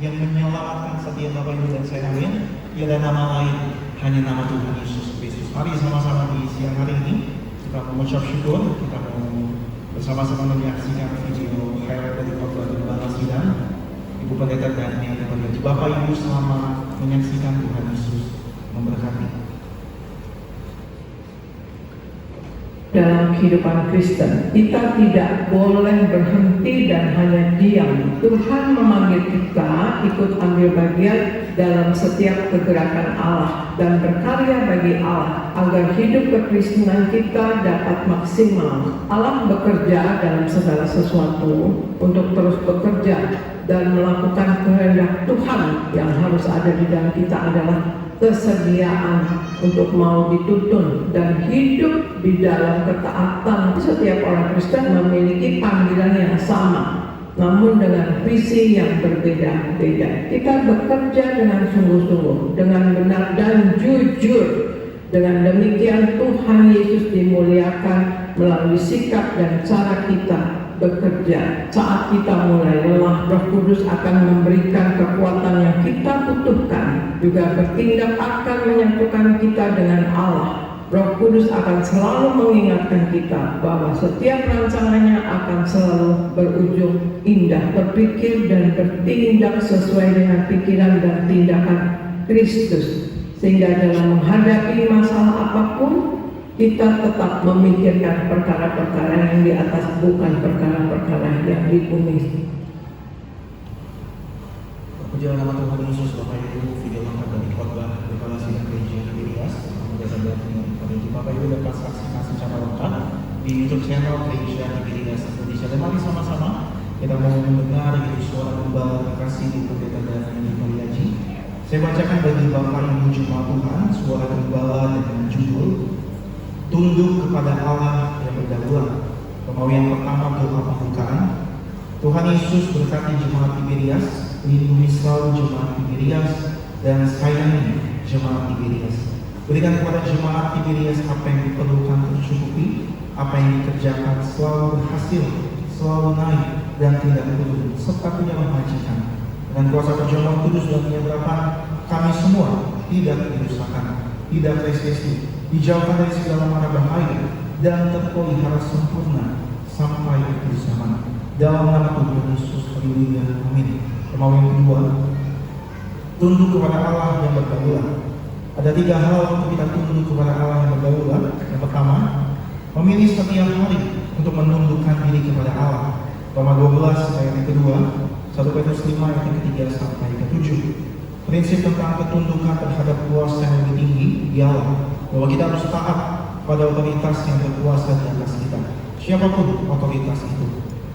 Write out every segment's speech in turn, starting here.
yang menyelamatkan setiap Bapak Ibu dan saya, amin. Tiada nama lain, hanya nama Tuhan Yesus Kristus. Mari sama-sama di siang hari ini kita mengucap syukur, kita mau bersama-sama menyaksikan video highlight dari khotbah Gembala Sidang. Ibu Pendeta dan yang terhormat, Bapak Ibu selamat menyaksikan. Tuhan Yesus memberkati. Dalam kehidupan Kristen, kita tidak boleh berhenti dan hanya diam. Tuhan memanggil kita ikut ambil bagian dalam setiap kegerakan Allah dan berkarya bagi Allah agar hidup kekristenan kita dapat maksimal. Allah bekerja dalam segala sesuatu untuk terus bekerja dan melakukan kehendak Tuhan. Yang harus ada di dalam kita adalah kesediaan untuk mau dituntun dan hidup di dalam ketaatan. Setiap orang Kristen memiliki panggilan yang sama, namun dengan visi yang berbeda-beda. Kita bekerja dengan sungguh-sungguh, dengan benar dan jujur. Dengan demikian Tuhan Yesus dimuliakan melalui sikap dan cara kita bekerja. Saat kita mulai lelah, Roh Kudus akan memberikan kekuatan yang kita butuhkan, juga bertindak akan menyatukan kita dengan Allah. Roh Kudus akan selalu mengingatkan kita bahwa setiap rancangannya akan selalu berujung indah, berpikir dan bertindak sesuai dengan pikiran dan tindakan Kristus, sehingga dalam menghadapi masalah apapun kita tetap memikirkan perkara-perkara yang di atas, bukan perkara-perkara yang di bumi. Puji nama Tuhan Yesus. Bapak Ibu, video lengkap dari khotbah Gembala Sidang Gereja Tiberias Bapak Ibu dapat saksikan secara lengkap di YouTube channel Gereja Tiberias Indonesia. Dan mari sama-sama kita mau mendengar suara Gembala Kasih di Pendeta Daniel Mariaji. Saya bacakan bagi Bapak Ibu Jemaat Tuhan suara Gembala dengan judul Tunduk kepada Allah yang berdaulat. Mau yang pertama doa pembukaan. Tuhan Yesus berkati jemaat Tiberias, lindungi selalu jemaat Tiberias, dan sayangi jemaat Tiberias. Berikan kepada jemaat Tiberias apa yang diperlukan tercukupi, apa yang dikerjakan selalu berhasil, selalu naik dan tidak turun, serta tidak memajikan. Dengan kuasa perjuangan kudus dan penyebrapan, kami semua tidak dirusakkan, tidak resesi, dijauhkan dari segala mara bahaya dan terpelihara sempurna sampai akhir zaman. Dalam nama Tuhan Yesus, haleluya, amin. Mau yang kedua, tunduk kepada Allah yang berdaulat. Ada 3 hal untuk kita tunduk kepada Allah yang berdaulat. Yang pertama, memilih setiap hari untuk menundukkan diri kepada Allah. Roma 12 ayat yang kedua, 1 Petrus 5 ayat yang ketiga sampai ke-7. Prinsip tentang ketundukan terhadap kuasa yang lebih tinggi ialah bahwa kita harus taat pada otoritas yang berkuasa di atas kita, siapapun otoritas itu.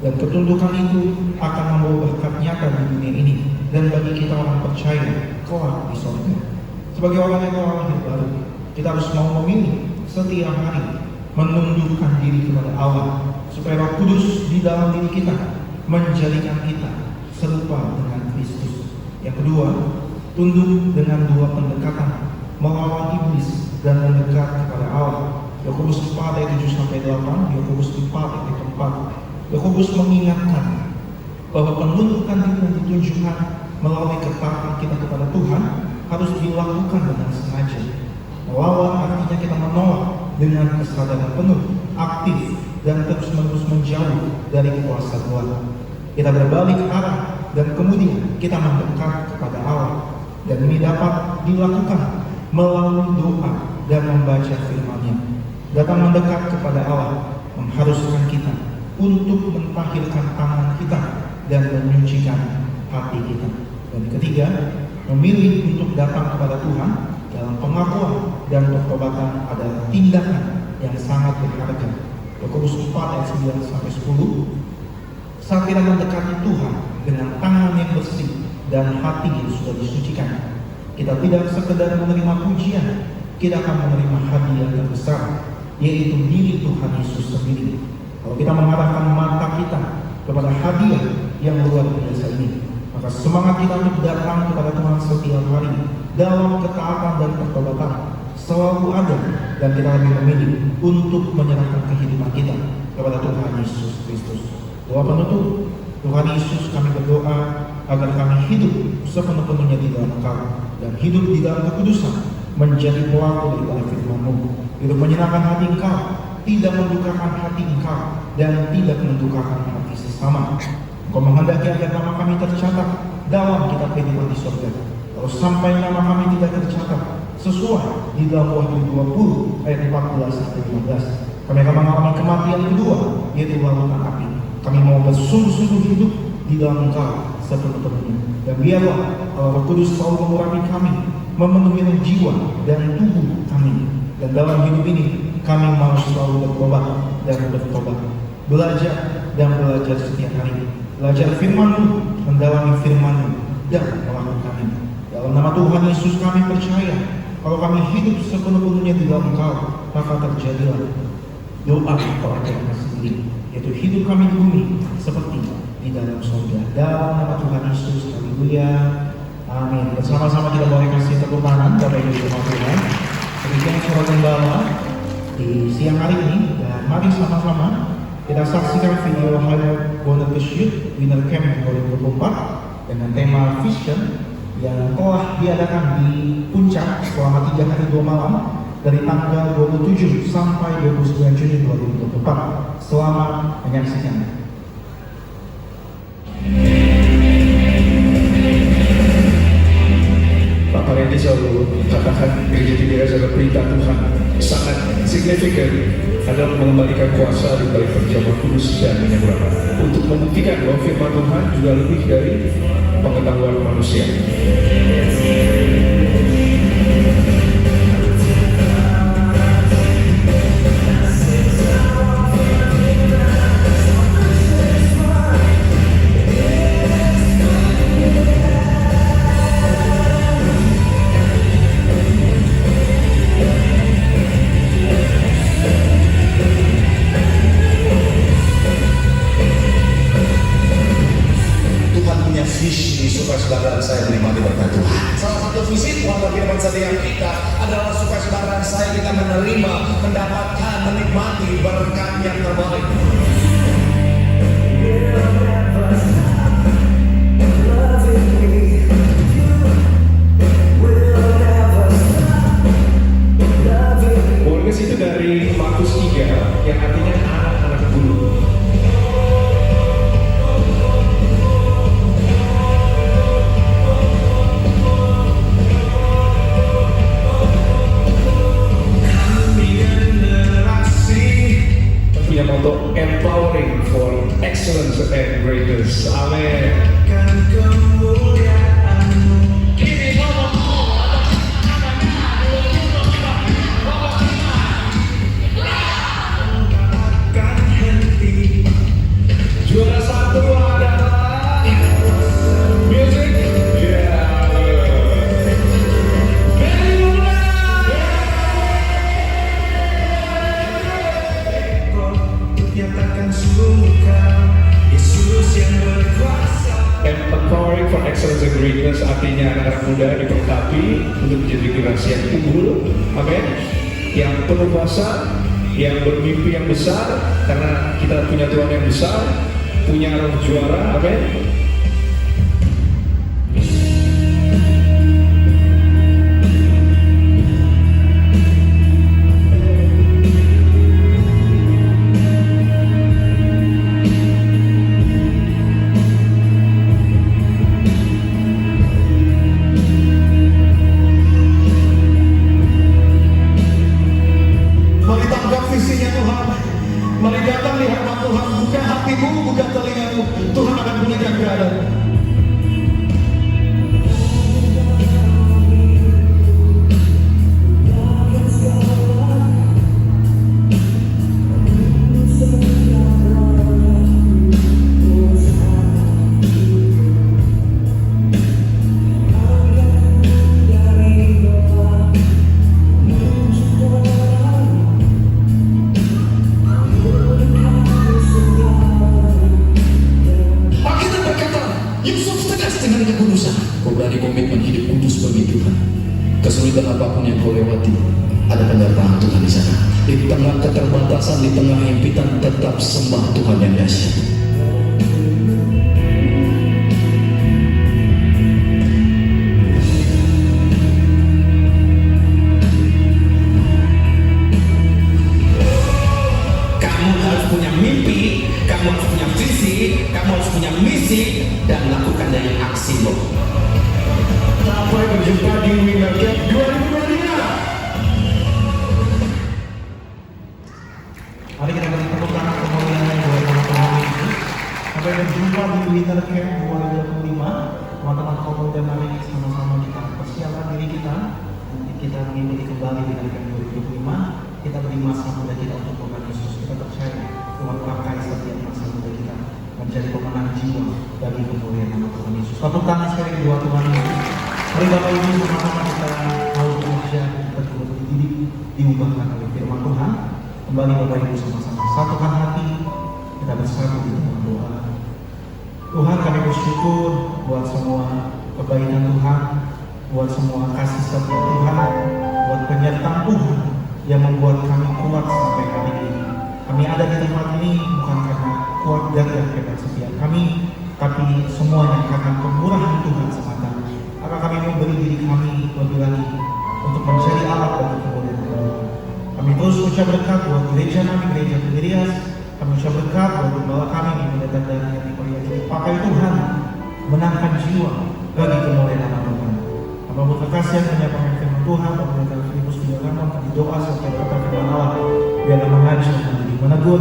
Dan ketundukan itu akan membawa berkat nyata di dunia ini dan bagi kita orang percaya kelak di surga. Sebagai orang yang telah lahir baru, kita harus mau memilih setiap hari menundukkan diri kepada Allah, supaya Roh Kudus di dalam diri kita menjadikan kita serupa dengan Kristus. Yang kedua, tunduk dengan 2 pendekatan, melawan iblis dan mendekat kepada Allah. Yakobus 4 ayat 7 sampai 8, Yakobus 4 ayat 4. Yakobus mengingatkan bahwa penundukan diri yang ditunjukkan melalui ketaatan kita kepada Tuhan harus dilakukan dengan sengaja. Melawan artinya kita menolak dengan kesadaran penuh, aktif, dan terus-menerus menjauh dari kuasa Tuhan. Kita berbalik arah dan kemudian kita mendekat kepada Allah. Dan ini dapat dilakukan melalui doa dan membaca firman-Nya. Datang mendekat kepada Allah mengharuskan kita untuk mentahirkan tangan kita dan menyucikan hati kita. Dan ketiga, memilih untuk datang kepada Tuhan dalam pengakuan dan pertobatan adalah tindakan yang sangat berharga. Yakobus 4 ayat 9 sampai 10. Saat kita mendekati Tuhan dengan tangan yang bersih dan hati yang sudah disucikan, kita tidak sekedar menerima pujian, kita akan menerima hadiah terbesar, yaitu diri Tuhan Yesus sendiri. Kalau kita mengarahkan mata kita kepada hadiah yang luar biasa ini, maka semangat kita untuk datang kepada Tuhan setiap hari dalam ketaatan dan pertobatan selalu ada, dan kita lebih memilih untuk menyerahkan kehidupan kita kepada Tuhan Yesus Kristus. Doa penutup. Tuhan Yesus, kami berdoa agar kami hidup sepenuh-penuhnya di dalam Engkau dan hidup di dalam kekudusan, menjadi pelaku daripada firman-Mu, hidup menyenangkan hati Engkau, tidak mendukakan hati Engkau, dan tidak mendukakan hati sesama. Engkau menghendaki agar nama kami tercatat dalam kitab kehidupan di surga. Kalau sampai nama kami tidak tercatat sesuai di dalam Wahyu 20 ayat 14 sampai 15, kami akan mengalami kematian kedua, yaitu lautan api. Kami mau bersungguh-sungguh hidup di dalam Engkau sepenuh-penuhnya. Dan biarlah Allah Roh Kudus selalu mengurapi kami, memenuhi jiwa dan tubuh kami. Dan dalam hidup ini kami mau selalu bertobat dan bertobat, belajar dan belajar setiap hari, belajar firman-Mu, mendalami firman-Mu, dan melakukannya. Dalam nama Tuhan Yesus kami percaya, kalau kami hidup sepenuh-penuhnya di dalam Engkau, maka terjadilah doa perkara sendiri, yaitu hidup kami di bumi seperti di dalam surga. Dalam nama Tuhan Yesus, haleluya, amin. Bersama-sama kita boleh kasih tepuk tangan Bapak Ibu jemaat Tuhan. Demikian Saudara Gembala di siang hari ini, dan mari sama-sama kita saksikan video highlight Bonus Pursuit Winter Camp 2024 dengan tema Vision yang telah diadakan di Puncak selama 3 hari 2 malam dari tanggal 27 sampai 29 Juni 2024. Selamat menyaksikan. Bapak Randy selalu katakan gereja GBS adalah perintah Tuhan sangat signifikan adalah mengembalikan kuasa di balik perjamuan kudus dan minyak urapan untuk membuktikan bahwa firman Tuhan juga lebih dari pengetahuan manusia. Visi supaya saudara dan saya menikmati berkat Tuhan. Salah satu visi warga firman setiap kita adalah supaya saudara dan saya kita menerima, mendapatkan, menikmati berkat yang terbaik. Borges itu dari Markus 3 yang artinya anak-anak guru. Punya moto empowering for excellence and greatness. Amin. Juara satu adalah music. Empowering for excellence and greatness artinya anak-anak muda diperlengkapi untuk menjadi generasi yang unggul, amin, yang penuh kuasa, yang bermimpi yang besar karena kita punya Tuhan yang besar, punya roh juara, amin. Visinya Tuhan, mari datang di hadapan Tuhan, buka hatimu, buka telingamu, Tuhan akan pulihkan keadaan. Kau berani komitmen hidup kudus bagi Tuhan. Kesulitan apapun yang kau lewati, ada penyertaan Tuhan di sana. Di tengah keterbatasan, di tengah himpitan, tetap sembah Tuhan yang dahsyat. kasih lo. Sampai berjumpa di Winner Cup 2023. Mari kita beri tepuk tangan kemuliaan buat teman-teman ini. Sampai berjumpa di Winter Camp 2025. Teman-teman pemuda, mari sama-sama kita persiapkan diri kita. Kita mengikuti kembali di Winter Camp 2025. Kita beri masa muda kita untuk Tuhan Yesus. Kita percaya Tuhan pakai setiap masa muda kita menjadi pemenang jiwa bagi kemuliaan nama Tuhan Yesus. Tepuk tangan sekali buat Tuhan Yesus. Mari Bapak Ibu sama-sama kita mau bekerja, kita juga dididik, diubahkan oleh firman Tuhan. Kembali Bapak Ibu sama-sama satukan hati, kita bersatu di dalam doa. Tuhan, kami bersyukur buat semua kebaikan Tuhan, buat semua kasih setia Tuhan, buat penyertaan Tuhan yang membuat kami kuat sampai hari ini. Kami ada di tempat ini bukan karena kuat gagah hebat setia kami, tapi semuanya karena kemurahan Tuhan semata. Maka kami memberi diri kami lebih lagi untuk menjadi alat bagi kemuliaan Tuhan. Kami terus ucap berkat buat gereja kami, gereja Tiberias. Kami ucap berkat buat gembala kami di mendekat dari hati pria ini. Pakai Tuhan menangkan jiwa bagi kemuliaan nama Tuhan. Kami berkasih menyampaikan firman Tuhan, pemerintah Filipus Biaraman, kami doa setiap kata firman Allah, biarlah mengajar, menjadi menegur,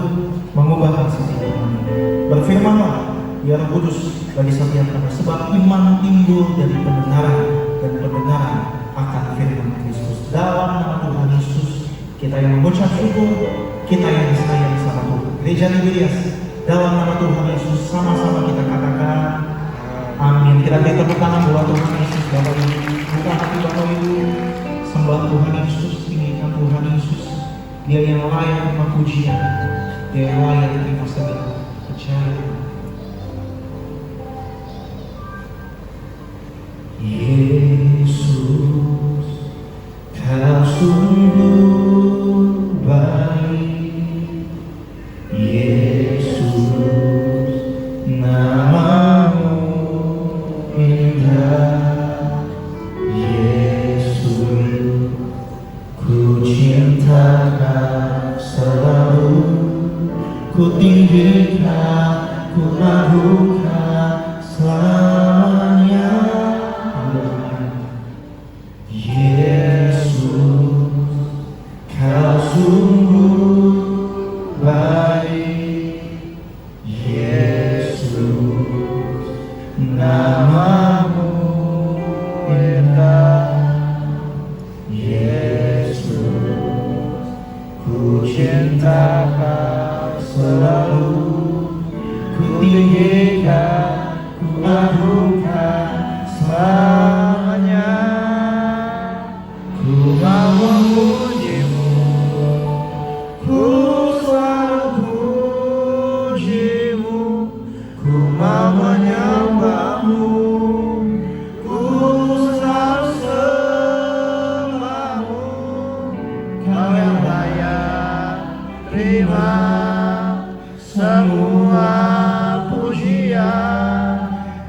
mengubah setiap kami. Berfirmanlah, biar kudus bagi setiap kami, sebab iman timbul dari pendengaran dan pendengaran akan firman Kristus. Dalam nama Tuhan Yesus, kita yang mengucap syukur, kita yang disayang sama Tuhan. Gereja Tiberias, dalam nama Tuhan Yesus, sama-sama kita katakan amin. Kita beri tepuk tangan buat Tuhan Yesus. Bapak Ibu, buka hati Bapak Ibu, sembah Tuhan Yesus, tinggikan Tuhan Yesus. Dia yang layak terima pujian, Dia yang layak terima segala percaya. Yesus, Kau sungguh baik. Yesus, namamu indah. Yesus, ku cinta Kau selalu, ku tinggikan, ku aguhkan selamanya. Yesus, Kau sungguh baik. Yesus, namamu indah. Yesus, ku cinta Kau selalu, ku tinggikan, ku agungkan selamanya. Ku mau memujimu, ku selalu pujimu, ku mau menyembahmu, ku selalu sembahmu. Kau yang layak terima semua pujian,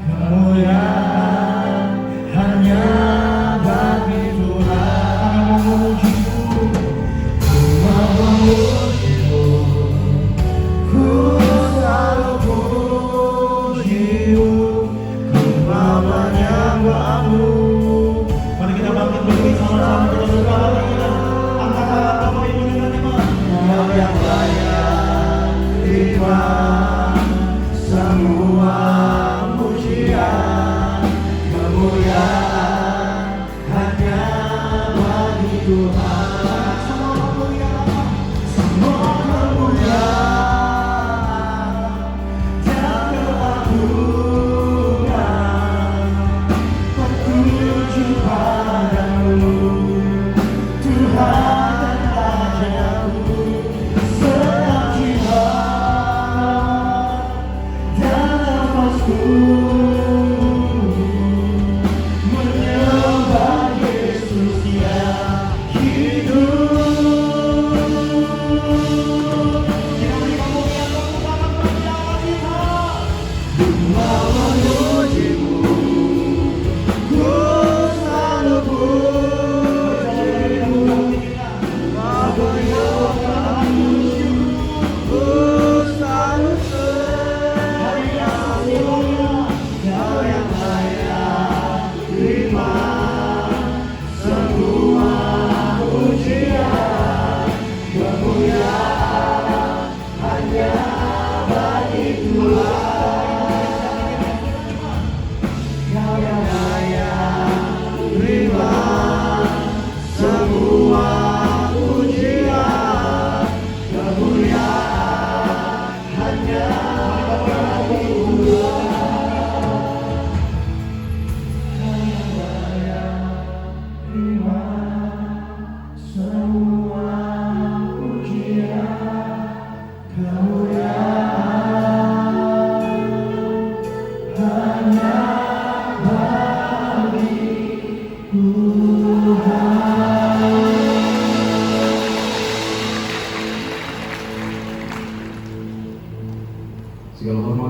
kemuliaan hanya bagi Tuhan. Ku mau memujimu, ku selalu pujimu, ku mau menyembahmu. Mari kita bangkit berdiri sama-sama, kita berdoa. Angkat tangan Bapak Ibu dengan iman. Kau yang layak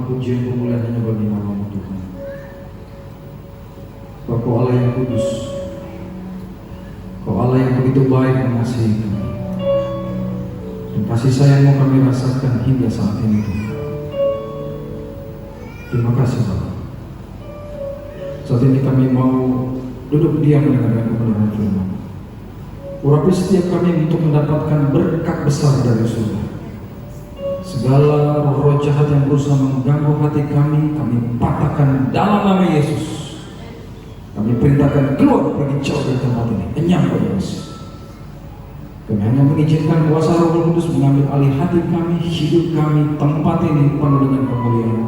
pujian kemuliaan hanya bagi nama-Mu Tuhan. Kau Allah yang kudus, Kau Allah yang begitu baik mengasihi kami, dan kasih sayang-Mu kami rasakan hingga saat ini Tuhan. Terima kasih Bapak. Saat ini kami mau duduk diam mendengarkan kebenaran firman. Urapi setiap kami untuk mendapatkan berkat besar dari surga. Segala roh-roh jahat yang berusaha mengganggu hati kami patahkan dalam nama Yesus. Kami perintahkan keluar, pergi jauh dari tempat ini. Enyam pada Yesus. Kami hanya mengizinkan kuasa Roh Kudus mengambil alih hati kami, hidup kami, tempat ini penuh dengan kemuliaan.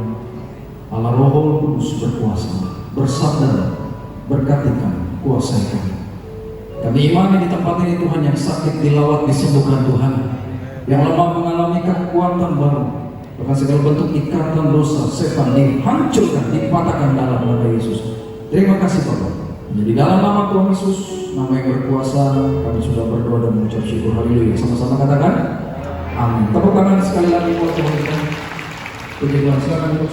Allah Roh Kudus berkuasa, bersabda, berkati kami, kuasai kami. Kami imani di tempat ini Tuhan, yang sakit dilawat, disembuhkan Tuhan, yang lemah mengalami kekuatan baru, bahkan segala bentuk ikatan dosa setan dihancurkan, dipatahkan dalam nama Yesus. Terima kasih Bapak. Jadi dalam nama Tuhan Yesus, nama yang berkuasa, kami sudah berdoa dan mengucap syukur. Haleluya. Sama-sama katakan amin. Tepuk tangan sekali lagi buat Tuhan kita. Puji Tuhan. Silakan untuk